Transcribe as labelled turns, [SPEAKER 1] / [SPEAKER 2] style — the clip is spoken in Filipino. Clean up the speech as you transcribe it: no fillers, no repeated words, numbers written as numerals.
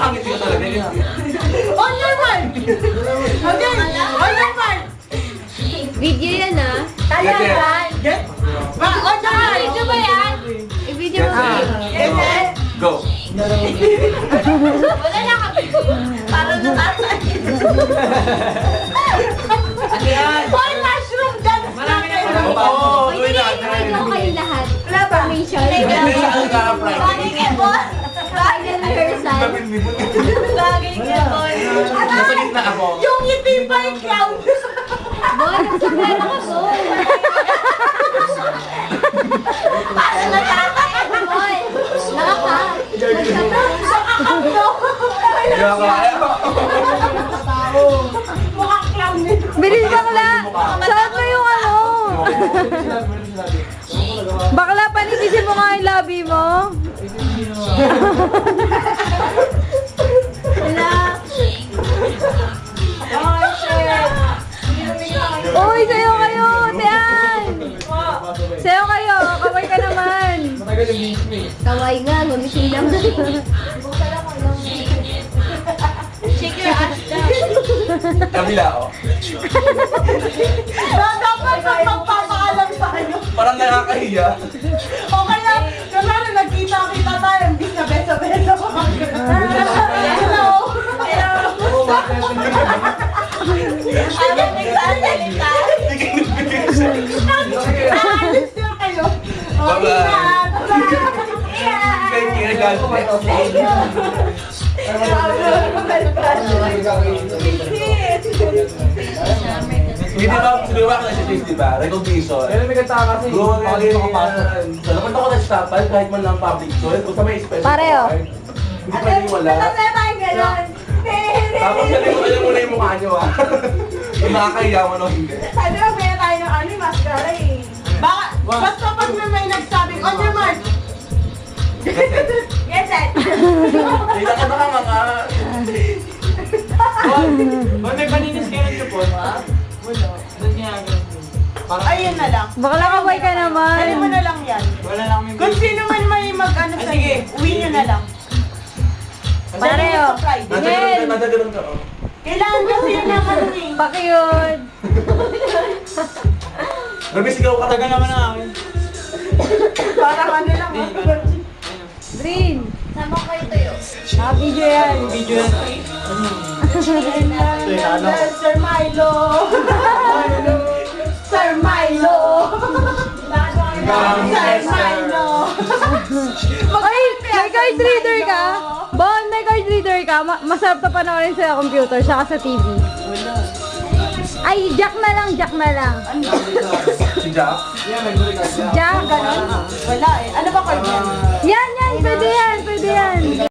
[SPEAKER 1] nakangiti ka talaga yun.
[SPEAKER 2] On your mark! Okay, on your mark!
[SPEAKER 3] Video yan ah.
[SPEAKER 2] Kaya yan! Get! On your mark!
[SPEAKER 3] Video ba yan? I-video mo
[SPEAKER 1] Ah.
[SPEAKER 3] yan.
[SPEAKER 1] Go.
[SPEAKER 3] Wala na kami.
[SPEAKER 2] Para natasan.
[SPEAKER 4] Ano yan?
[SPEAKER 2] Hoy, mushroom dance natin!
[SPEAKER 1] Oo,
[SPEAKER 3] Pwede
[SPEAKER 1] gawin
[SPEAKER 3] na
[SPEAKER 1] natin.
[SPEAKER 3] i-video kayo lahat.
[SPEAKER 2] Wala ba?
[SPEAKER 3] Information.
[SPEAKER 1] Hindi ako naka-apply.
[SPEAKER 2] Bagay kay Bon!
[SPEAKER 3] Final rehearsal.
[SPEAKER 2] Bagay kay Bon!
[SPEAKER 1] Nasa gitna ako.
[SPEAKER 2] Yung ngiti pa yung clown!
[SPEAKER 3] Boy, nagsumero ka, boy.
[SPEAKER 2] Para natasan!
[SPEAKER 3] Boy, nakaka.
[SPEAKER 2] Nakakaplo!
[SPEAKER 1] Hindi ako kaya.
[SPEAKER 2] Mukhang clown nito.
[SPEAKER 5] Bilis bakla! Saan mo yung ano? Bakla, panipisin mo nga yung labi mo.
[SPEAKER 2] Wala. Oh, shit.
[SPEAKER 5] Uy, sayo kayo! Tiyan! Sayo kayo! Kaway ka naman!
[SPEAKER 3] Kaway nga, gumising lang.
[SPEAKER 2] Shake your ass down.
[SPEAKER 1] Kabila ako.
[SPEAKER 2] Dapat magpapaalam tayo.
[SPEAKER 1] Parang nakakahiya.
[SPEAKER 2] O kaya, kunwari nagkita-kita tayo, hindi na beso-beso. Hello! Hello! Ano nagsasalita? Aalis na kayo. O,
[SPEAKER 1] Bye-bye.
[SPEAKER 2] ingat!
[SPEAKER 1] Thank you, God bless.
[SPEAKER 2] Thank you!
[SPEAKER 1] Hindi ba, siguro ba kasi taste, di ba? Recognition.
[SPEAKER 4] Pero may kanta kasi.
[SPEAKER 1] Go,
[SPEAKER 4] Pag hindi makapasok.
[SPEAKER 1] Sa laman ako nag-stopal kahit man lang public toilet. Kung sa may special
[SPEAKER 5] Pareho.
[SPEAKER 1] card, hindi pwedeng wala.
[SPEAKER 2] Kasi tayo gano'n.
[SPEAKER 1] Tapos sabihin mo na yung mukha nyo ah. Yung nakakahiya mo no, hindi.
[SPEAKER 2] Sabi mo, may tayo ng ano, mascara eh. Baka, basta pag may nagsabing, on your mark. Yes, sir.
[SPEAKER 1] Kita ka baka mga...
[SPEAKER 4] Boy, may paninis kayo ng chupon, ha? Wala. Doon ginagawa. Parang
[SPEAKER 2] Ayun na lang.
[SPEAKER 5] Bakla, kaway ka
[SPEAKER 2] Ano mo
[SPEAKER 5] naman!
[SPEAKER 2] na lang yan.
[SPEAKER 4] wala lang may
[SPEAKER 2] Kung sino man may mag-ano
[SPEAKER 4] Ay,
[SPEAKER 2] sa'yo,
[SPEAKER 4] sige.
[SPEAKER 2] uwi nyo na lang.
[SPEAKER 5] Pareho.
[SPEAKER 2] Sa Friday.
[SPEAKER 1] Nasa ganun ka, oh.
[SPEAKER 2] Kailangan kasi yun ang ano eh.
[SPEAKER 5] Pakiyod!
[SPEAKER 1] Nabisigaw ka
[SPEAKER 4] taga naman namin.
[SPEAKER 2] Parang ano lang.
[SPEAKER 5] Green!
[SPEAKER 3] Sama kayo tayo.
[SPEAKER 5] Video yan!
[SPEAKER 4] Video yan.
[SPEAKER 2] Sir Milo. Sir Milo. Sir Milo.
[SPEAKER 5] Ay! May card reader ka? Bon, may card reader ka? Masarap to panoorin sa computer, saka sa TV. Ay, jack na lang, jack na lang.
[SPEAKER 1] Si Jack.
[SPEAKER 5] Jack, ganon.
[SPEAKER 2] Wala eh.